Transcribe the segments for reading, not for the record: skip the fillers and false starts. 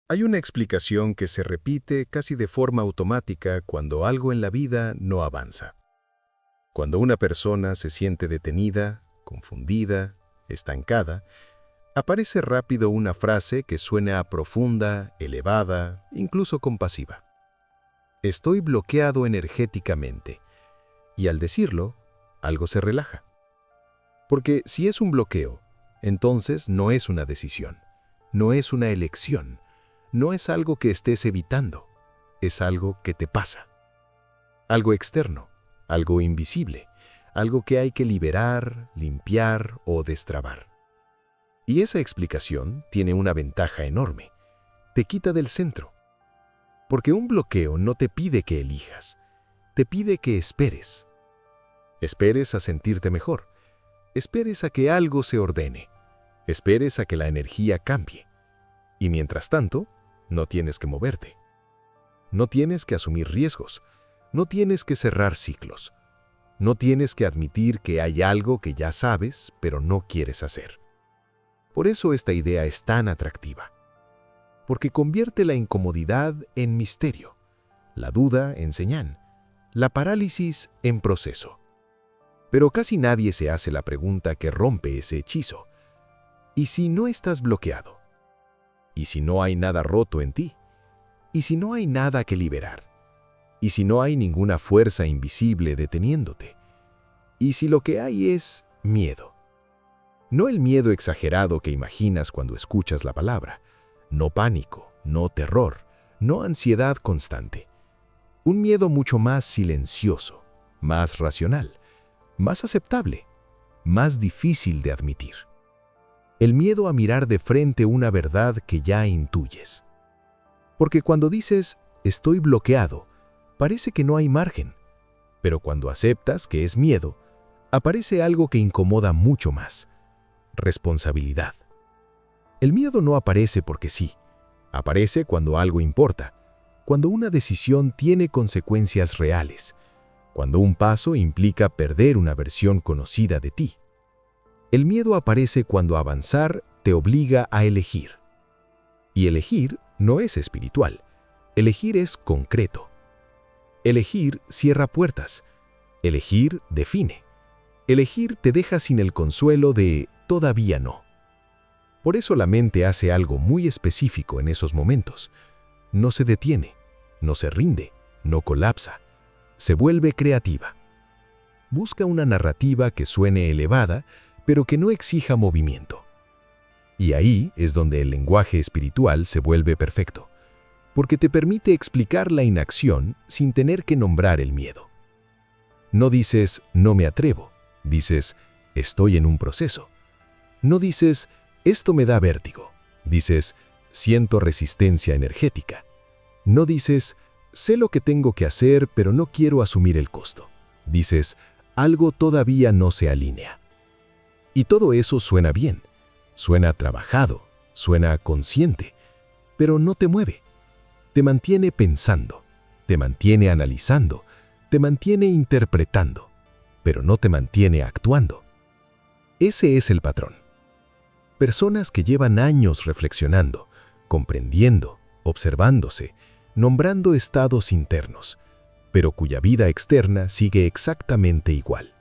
Hay una explicación que se repite casi de forma automática cuando algo en la vida no avanza. Cuando una persona se siente detenida, confundida, estancada, aparece rápido una frase que suena profunda, elevada, incluso compasiva. Estoy bloqueado energéticamente. Y al decirlo, algo se relaja. Porque si es un bloqueo, entonces no es una decisión, no es una elección, no es algo que estés evitando, es algo que te pasa. Algo externo, algo invisible, algo que hay que liberar, limpiar o destrabar. Y esa explicación tiene una ventaja enorme. Te quita del centro. Porque un bloqueo no te pide que elijas, te pide que esperes. Esperes a sentirte mejor. Esperes a que algo se ordene. Esperes a que la energía cambie. Y mientras tanto, no tienes que moverte. No tienes que asumir riesgos. No tienes que cerrar ciclos. No tienes que admitir que hay algo que ya sabes, pero no quieres hacer. Por eso esta idea es tan atractiva. Porque convierte la incomodidad en misterio, la duda en señal, la parálisis en proceso. Pero casi nadie se hace la pregunta que rompe ese hechizo. ¿Y si no estás bloqueado? ¿Y si no hay nada roto en ti? ¿Y si no hay nada que liberar? ¿Y si no hay ninguna fuerza invisible deteniéndote? ¿Y si lo que hay es miedo? No el miedo exagerado que imaginas cuando escuchas la palabra, no pánico, no terror, no ansiedad constante. Un miedo mucho más silencioso, más racional, más aceptable, más difícil de admitir. El miedo a mirar de frente una verdad que ya intuyes. Porque cuando dices, estoy bloqueado, parece que no hay margen. Pero cuando aceptas que es miedo, aparece algo que incomoda mucho más: responsabilidad. El miedo no aparece porque sí. Aparece cuando algo importa, cuando una decisión tiene consecuencias reales, cuando un paso implica perder una versión conocida de ti. El miedo aparece cuando avanzar te obliga a elegir. Y elegir no es espiritual, elegir es concreto. Elegir cierra puertas, elegir define. Elegir te deja sin el consuelo de todavía no. Por eso la mente hace algo muy específico en esos momentos. No se detiene, no se rinde, no colapsa. Se vuelve creativa. Busca una narrativa que suene elevada, pero que no exija movimiento. Y ahí es donde el lenguaje espiritual se vuelve perfecto, porque te permite explicar la inacción sin tener que nombrar el miedo. No dices, no me atrevo, dices, estoy en un proceso. No dices, esto me da vértigo, dices, siento resistencia energética. No dices, sé lo que tengo que hacer, pero no quiero asumir el costo. Dices, algo todavía no se alinea. Y todo eso suena bien, suena trabajado, suena consciente, pero no te mueve. Te mantiene pensando, te mantiene analizando, te mantiene interpretando, pero no te mantiene actuando. Ese es el patrón. Personas que llevan años reflexionando, comprendiendo, observándose, nombrando estados internos, pero cuya vida externa sigue exactamente igual.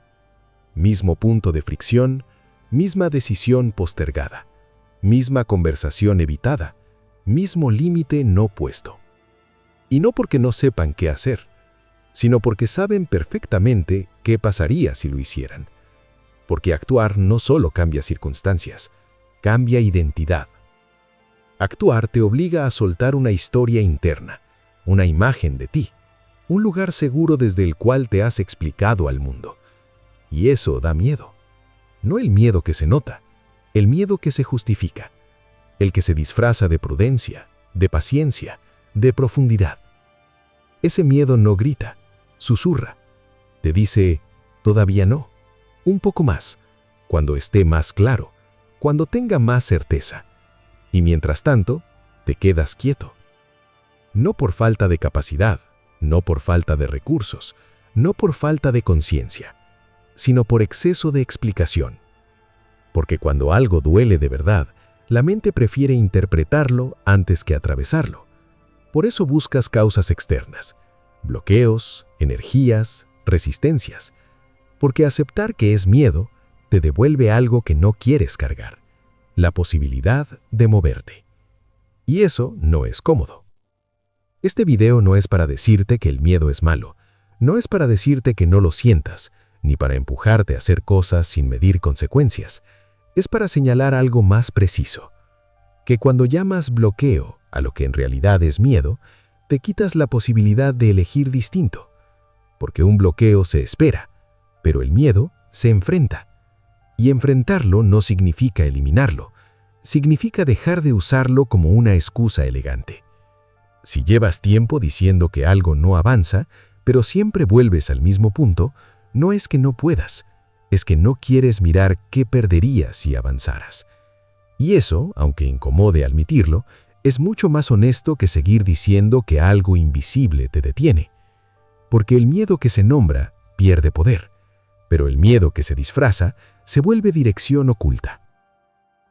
Mismo punto de fricción, misma decisión postergada, misma conversación evitada, mismo límite no puesto. Y no porque no sepan qué hacer, sino porque saben perfectamente qué pasaría si lo hicieran. Porque actuar no solo cambia circunstancias, cambia identidad. Actuar te obliga a soltar una historia interna, una imagen de ti, un lugar seguro desde el cual te has explicado al mundo. Y eso da miedo. No el miedo que se nota, el miedo que se justifica, el que se disfraza de prudencia, de paciencia, de profundidad. Ese miedo no grita, susurra, te dice, todavía no, un poco más, cuando esté más claro, cuando tenga más certeza. Y mientras tanto, te quedas quieto. No por falta de capacidad, no por falta de recursos, no por falta de conciencia, sino por exceso de explicación. Porque cuando algo duele de verdad, La mente prefiere interpretarlo antes que atravesarlo. Por eso buscas causas externas, bloqueos, energías, resistencias, porque aceptar que es miedo te devuelve algo que no quieres cargar, la posibilidad de moverte. Y eso no es cómodo. Este video no es para decirte que el miedo es malo, no es para decirte que no lo sientas, ni para empujarte a hacer cosas sin medir consecuencias. Es para señalar algo más preciso, que cuando llamas bloqueo a lo que en realidad es miedo, te quitas la posibilidad de elegir distinto, porque un bloqueo se espera, pero el miedo se enfrenta. Y enfrentarlo no significa eliminarlo, significa dejar de usarlo como una excusa elegante. Si llevas tiempo diciendo que algo no avanza, pero siempre vuelves al mismo punto, no es que no puedas, es que no quieres mirar qué perderías si avanzaras. Y eso, aunque incomode admitirlo, es mucho más honesto que seguir diciendo que algo invisible te detiene. Porque el miedo que se nombra pierde poder, pero el miedo que se disfraza se vuelve dirección oculta.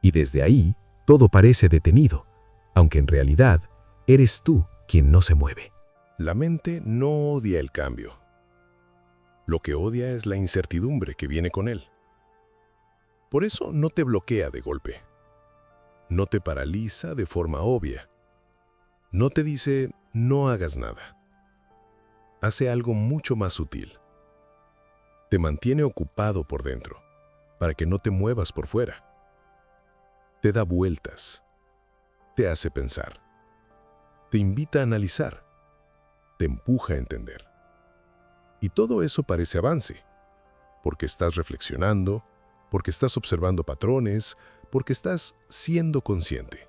Y desde ahí, todo parece detenido, aunque en realidad eres tú quien no se mueve. La mente no odia el cambio. Lo que odia es la incertidumbre que viene con él. Por eso no te bloquea de golpe. No te paraliza de forma obvia. No te dice, no hagas nada. Hace algo mucho más sutil. Te mantiene ocupado por dentro, para que no te muevas por fuera. Te da vueltas. Te hace pensar. Te invita a analizar. Te empuja a entender. Y todo eso parece avance, porque estás reflexionando, porque estás observando patrones, porque estás siendo consciente.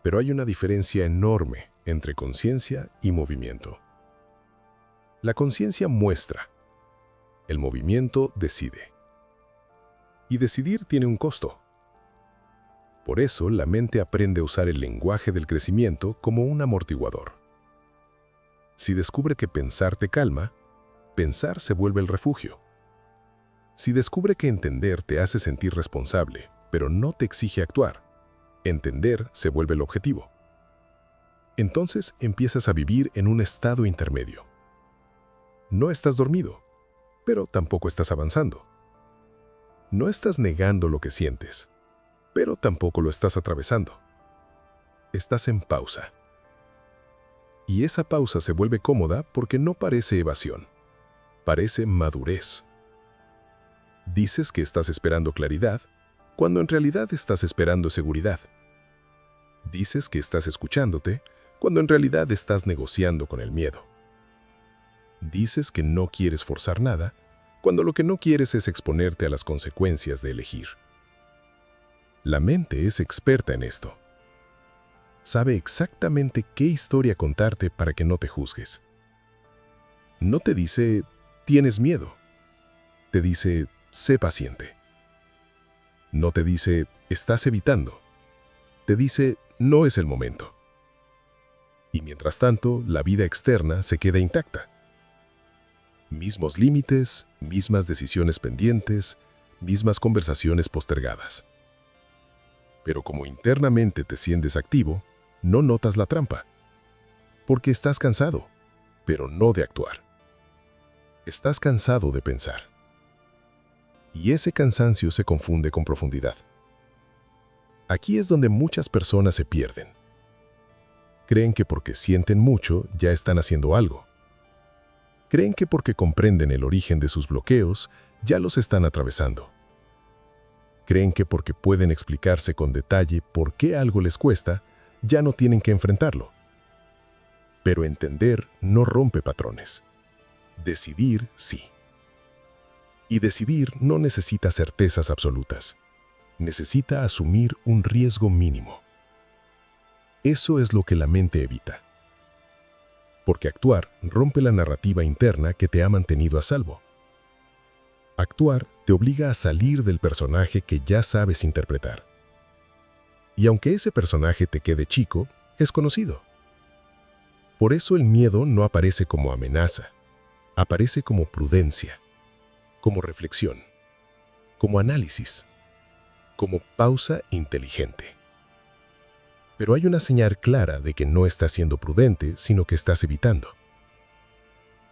Pero hay una diferencia enorme entre conciencia y movimiento. La conciencia muestra, el movimiento decide. Y decidir tiene un costo. Por eso la mente aprende a usar el lenguaje del crecimiento como un amortiguador. Si descubre que pensar te calma, pensar se vuelve el refugio. Si descubre que entender te hace sentir responsable, pero no te exige actuar, entender se vuelve el objetivo. Entonces empiezas a vivir en un estado intermedio. No estás dormido, pero tampoco estás avanzando. No estás negando lo que sientes, pero tampoco lo estás atravesando. Estás en pausa. Y esa pausa se vuelve cómoda porque no parece evasión, parece madurez. Dices que estás esperando claridad, cuando en realidad estás esperando seguridad. Dices que estás escuchándote, cuando en realidad estás negociando con el miedo. Dices que no quieres forzar nada, cuando lo que no quieres es exponerte a las consecuencias de elegir. La mente es experta en esto. Sabe exactamente qué historia contarte para que no te juzgues. No te dice, tienes miedo. Te dice, sé paciente. No te dice, estás evitando. Te dice, no es el momento. Y mientras tanto, la vida externa se queda intacta. Mismos límites, mismas decisiones pendientes, mismas conversaciones postergadas. Pero como internamente te sientes activo, no notas la trampa. Porque estás cansado, pero no de actuar. Estás cansado de pensar. Y ese cansancio se confunde con profundidad. Aquí es donde muchas personas se pierden. Creen que porque sienten mucho ya están haciendo algo. Creen que porque comprenden el origen de sus bloqueos ya los están atravesando. Creen que porque pueden explicarse con detalle por qué algo les cuesta, ya no tienen que enfrentarlo. Pero entender no rompe patrones. Decidir sí. Y decidir no necesita certezas absolutas. Necesita asumir un riesgo mínimo. Eso es lo que la mente evita. Porque actuar rompe la narrativa interna que te ha mantenido a salvo. Actuar te obliga a salir del personaje que ya sabes interpretar. Y aunque ese personaje te quede chico, es conocido. Por eso el miedo no aparece como amenaza, aparece como prudencia, como reflexión, como análisis. como pausa inteligente. Pero hay una señal clara de que no estás siendo prudente, sino que estás evitando.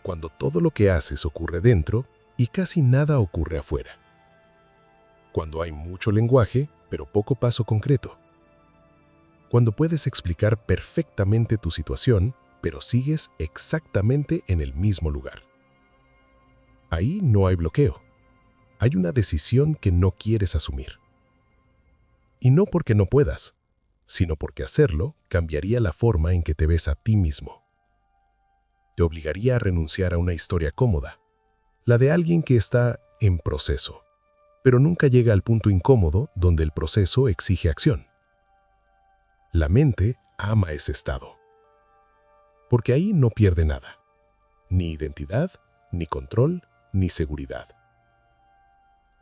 Cuando todo lo que haces ocurre dentro y casi nada ocurre afuera. Cuando hay mucho lenguaje, pero poco paso concreto. Cuando puedes explicar perfectamente tu situación, pero sigues exactamente en el mismo lugar. Ahí no hay bloqueo. Hay una decisión que no quieres asumir. Y no porque no puedas, sino porque hacerlo cambiaría la forma en que te ves a ti mismo. Te obligaría a renunciar a una historia cómoda, la de alguien que está en proceso, pero nunca llega al punto incómodo donde el proceso exige acción. La mente ama ese estado, porque ahí no pierde nada, ni identidad, ni control, ni seguridad.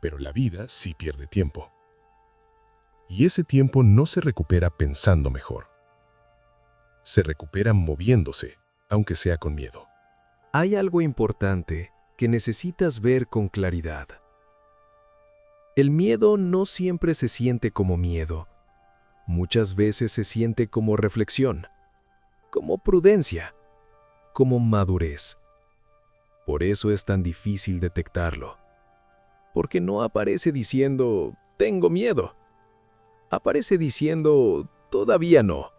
Pero la vida sí pierde tiempo. Y ese tiempo no se recupera pensando mejor. Se recupera moviéndose, aunque sea con miedo. Hay algo importante que necesitas ver con claridad. El miedo no siempre se siente como miedo. Muchas veces se siente como reflexión, como prudencia, como madurez. Por eso es tan difícil detectarlo. Porque no aparece diciendo, tengo miedo. Aparece diciendo, todavía no.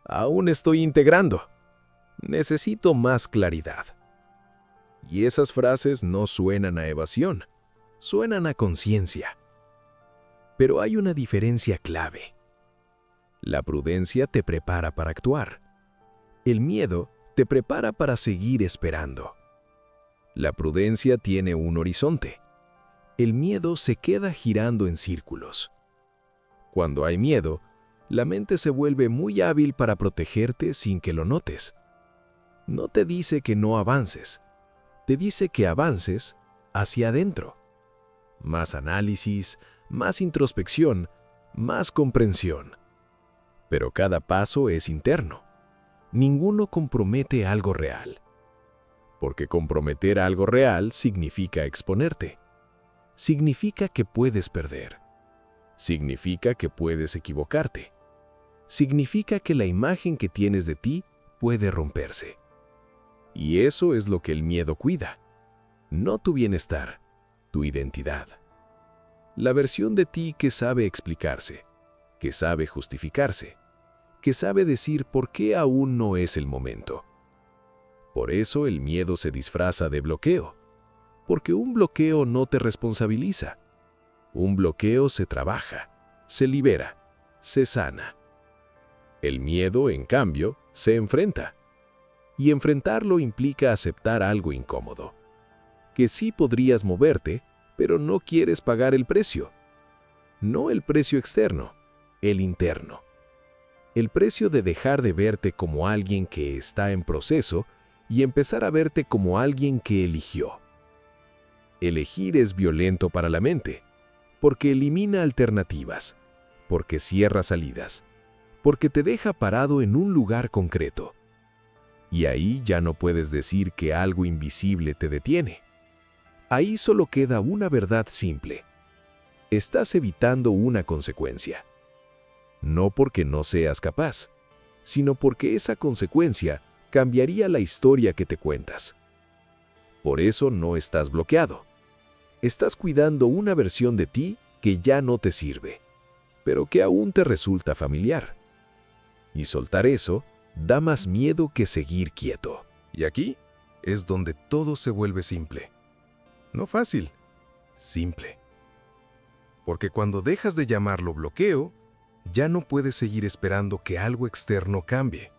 Aún estoy integrando. Necesito más claridad. Y esas frases no suenan a evasión, suenan a conciencia. Pero hay una diferencia clave. La prudencia te prepara para actuar. El miedo te prepara para seguir esperando. La prudencia tiene un horizonte. El miedo se queda girando en círculos. Cuando hay miedo, la mente se vuelve muy hábil para protegerte sin que lo notes. No te dice que no avances, te dice que avances hacia adentro. Más análisis, más introspección, más comprensión. Pero cada paso es interno. Ninguno compromete algo real. Porque comprometer algo real significa exponerte. Significa que puedes perder. Significa que puedes equivocarte. Significa que la imagen que tienes de ti puede romperse. Y eso es lo que el miedo cuida. No tu bienestar, tu identidad. La versión de ti que sabe explicarse, que sabe justificarse, que sabe decir por qué aún no es el momento. Por eso el miedo se disfraza de bloqueo, porque un bloqueo no te responsabiliza. Un bloqueo se trabaja, se libera, se sana. El miedo, en cambio, se enfrenta. Y enfrentarlo implica aceptar algo incómodo. Que sí podrías moverte, pero no quieres pagar el precio. No el precio externo, el interno. El precio de dejar de verte como alguien que está en proceso y empezar a verte como alguien que eligió. Elegir es violento para la mente, porque elimina alternativas, porque cierra salidas, porque te deja parado en un lugar concreto. Y ahí ya no puedes decir que algo invisible te detiene. Ahí solo queda una verdad simple. Estás evitando una consecuencia. No porque no seas capaz, sino porque esa consecuencia cambiaría la historia que te cuentas. Por eso no estás bloqueado. Estás cuidando una versión de ti que ya no te sirve, pero que aún te resulta familiar. Y soltar eso da más miedo que seguir quieto. Y aquí es donde todo se vuelve simple. No fácil, simple. Porque cuando dejas de llamarlo bloqueo, ya no puedes seguir esperando que algo externo cambie.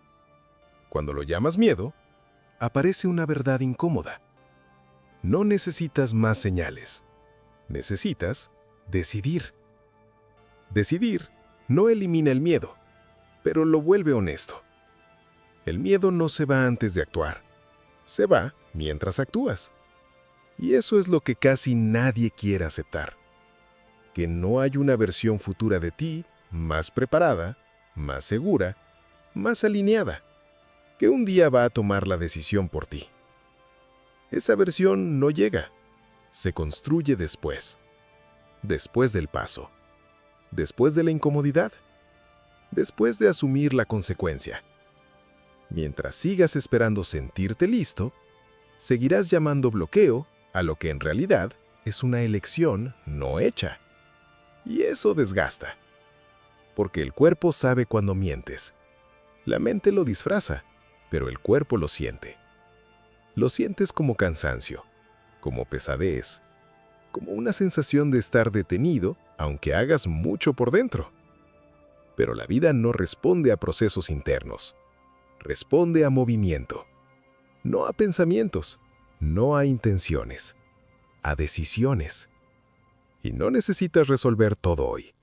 Cuando lo llamas miedo, aparece una verdad incómoda. No necesitas más señales. Necesitas decidir. Decidir no elimina el miedo, pero lo vuelve honesto. El miedo no se va antes de actuar. Se va mientras actúas. Y eso es lo que casi nadie quiere aceptar. Que no hay una versión futura de ti más preparada, más segura, más alineada, que un día va a tomar la decisión por ti. Esa versión no llega, se construye después del paso. después de la incomodidad, después de asumir la consecuencia. Mientras sigas esperando sentirte listo, seguirás llamando bloqueo a lo que en realidad es una elección no hecha. Y eso desgasta, porque el cuerpo sabe cuando mientes. La mente lo disfraza, pero el cuerpo lo siente. Lo sientes como cansancio, como pesadez, como una sensación de estar detenido, aunque hagas mucho por dentro. Pero la vida no responde a procesos internos, responde a movimiento, no a pensamientos, no a intenciones, a decisiones. Y no necesitas resolver todo hoy.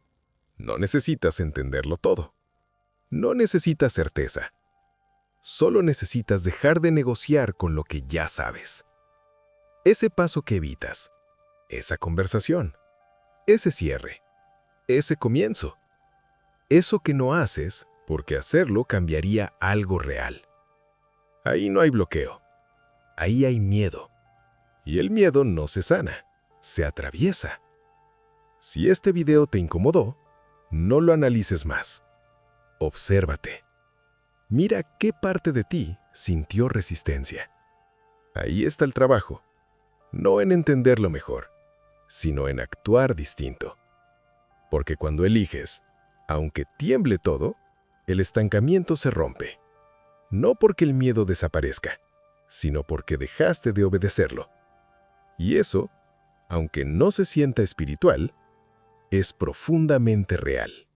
No necesitas entenderlo todo. No necesitas certeza. Solo necesitas dejar de negociar con lo que ya sabes. Ese paso que evitas, esa conversación, ese cierre, ese comienzo. Eso que no haces porque hacerlo cambiaría algo real. Ahí no hay bloqueo. Ahí hay miedo. Y el miedo no se sana, se atraviesa. Si este video te incomodó, no lo analices más. Obsérvate. Mira qué parte de ti sintió resistencia. Ahí está el trabajo. No en entenderlo mejor, sino en actuar distinto. Porque cuando eliges, aunque tiemble todo, el estancamiento se rompe. No porque el miedo desaparezca, sino porque dejaste de obedecerlo. Y eso, aunque no se sienta espiritual, es profundamente real.